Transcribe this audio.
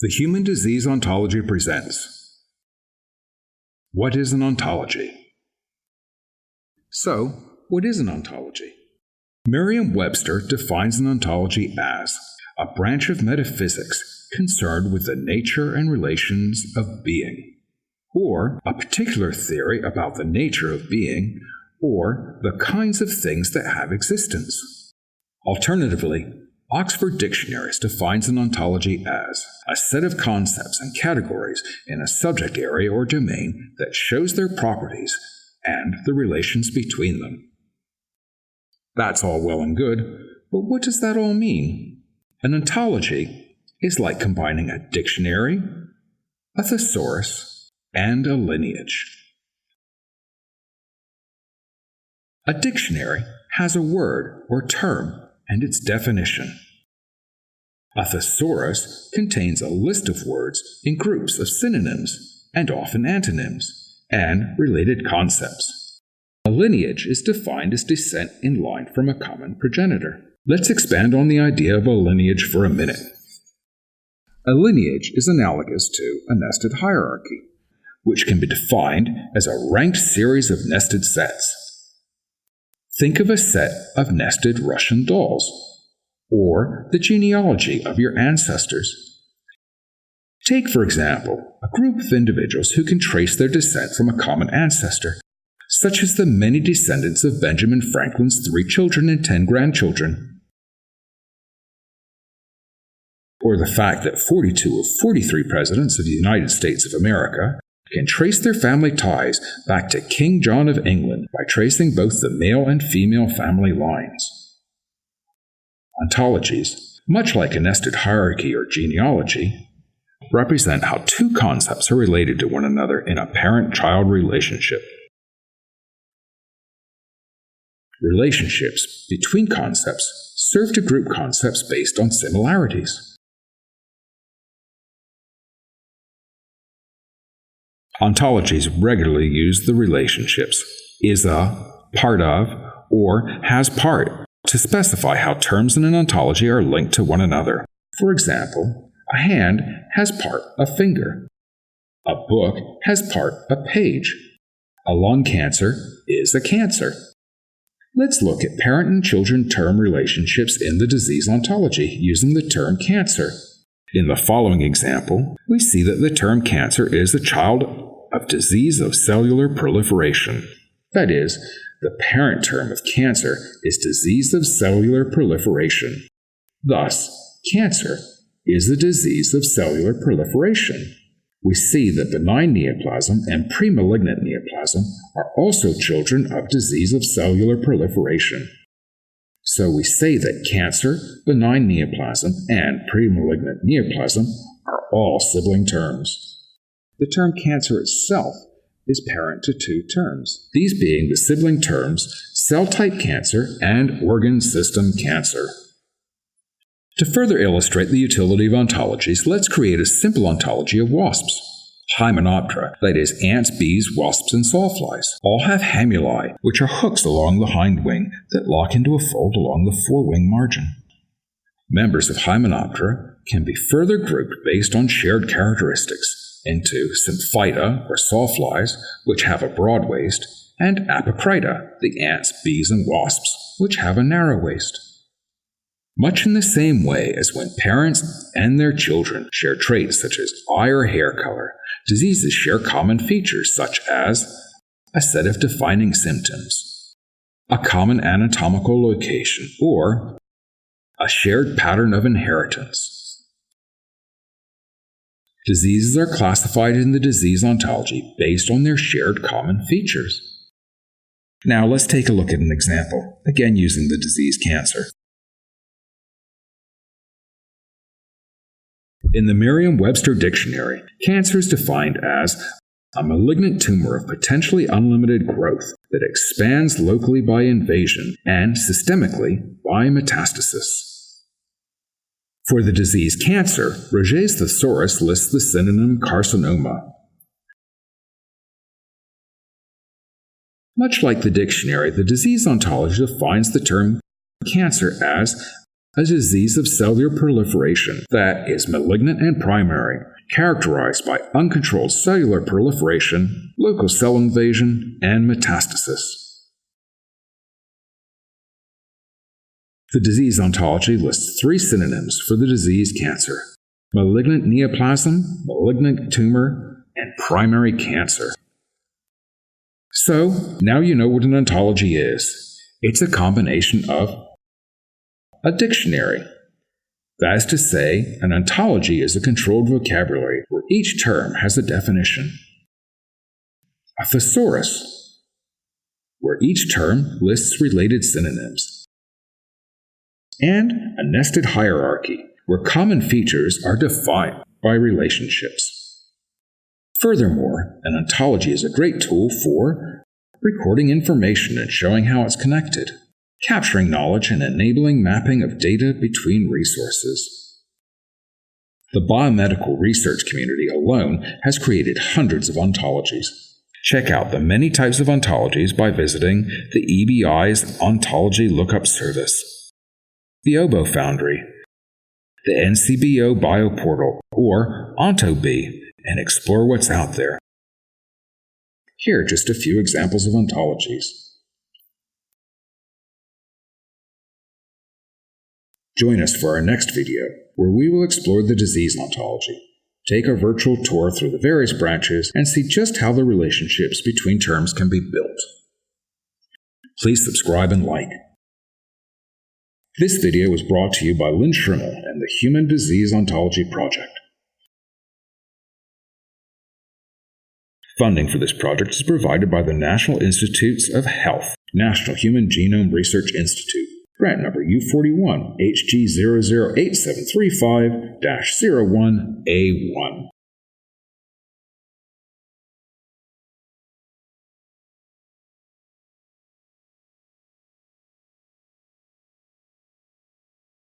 The Human Disease Ontology presents What is an Ontology? So, what is an ontology? Merriam-Webster defines an ontology as a branch of metaphysics concerned with the nature and relations of being, or a particular theory about the nature of being, or the kinds of things that have existence. Alternatively, Oxford Dictionaries defines an ontology as a set of concepts and categories in a subject area or domain that shows their properties and the relations between them. That's all well and good, but what does that all mean? An ontology is like combining a dictionary, a thesaurus, and a lineage. A dictionary has a word or term and its definition. A thesaurus contains a list of words in groups of synonyms and often antonyms, and related concepts. A lineage is defined as descent in line from a common progenitor. Let's expand on the idea of a lineage for a minute. A lineage is analogous to a nested hierarchy, which can be defined as a ranked series of nested sets. Think of a set of nested Russian dolls, or the genealogy of your ancestors. Take, for example, a group of individuals who can trace their descent from a common ancestor, such as the many descendants of Benjamin Franklin's 3 children and 10 grandchildren, or the fact that 42 of 43 presidents of the United States of America can trace their family ties back to King John of England by tracing both the male and female family lines. Ontologies, much like a nested hierarchy or genealogy, represent how two concepts are related to one another in a parent-child relationship. Relationships between concepts serve to group concepts based on similarities. Ontologies regularly use the relationships is a, part of, or has part to specify how terms in an ontology are linked to one another. For example, a hand has part a finger. A book has part a page. A lung cancer is a cancer. Let's look at parent and children term relationships in the disease ontology using the term cancer. In the following example, we see that the term cancer is a child of disease of cellular proliferation. That is, the parent term of cancer is disease of cellular proliferation. Thus, cancer is a disease of cellular proliferation. We see that benign neoplasm and premalignant neoplasm are also children of disease of cellular proliferation. So we say that cancer, benign neoplasm, and premalignant neoplasm are all sibling terms. The term cancer itself is parent to 2 terms, these being the sibling terms cell type cancer and organ system cancer. To further illustrate the utility of ontologies, let's create a simple ontology of wasps. Hymenoptera, that is, ants, bees, wasps, and sawflies, all have hamuli, which are hooks along the hind wing that lock into a fold along the forewing margin. Members of Hymenoptera can be further grouped based on shared characteristics into Symphyta, or sawflies, which have a broad waist, and Apocrita, the ants, bees, and wasps, which have a narrow waist. Much in the same way as when parents and their children share traits such as eye or hair color, diseases share common features such as a set of defining symptoms, a common anatomical location, or a shared pattern of inheritance. Diseases are classified in the disease ontology based on their shared common features. Now let's take a look at an example, again using the disease cancer. In the Merriam-Webster Dictionary, cancer is defined as a malignant tumor of potentially unlimited growth that expands locally by invasion and systemically by metastasis. For the disease cancer, Roget's thesaurus lists the synonym carcinoma. Much like the dictionary, the disease ontology defines the term cancer as a disease of cellular proliferation that is malignant and primary, characterized by uncontrolled cellular proliferation, local cell invasion, and metastasis. The disease ontology lists 3 synonyms for the disease cancer: malignant neoplasm, malignant tumor, and primary cancer. So, now you know what an ontology is. It's a combination of a dictionary. That is to say, an ontology is a controlled vocabulary where each term has a definition. A thesaurus, where each term lists related synonyms. And a nested hierarchy, where common features are defined by relationships. Furthermore, an ontology is a great tool for recording information and showing how it's connected, capturing knowledge and enabling mapping of data between resources. The biomedical research community alone has created hundreds of ontologies. Check out the many types of ontologies by visiting the EBI's Ontology Lookup Service, the OBO Foundry, the NCBO Bioportal, or OntoB, and explore what's out there. Here are just a few examples of ontologies. Join us for our next video, where we will explore the disease ontology, take a virtual tour through the various branches, and see just how the relationships between terms can be built. Please subscribe and like. This video was brought to you by Lynn Schrimmel and the Human Disease Ontology Project. Funding for this project is provided by the National Institutes of Health, National Human Genome Research Institute, grant number U41 HG008735-01A1.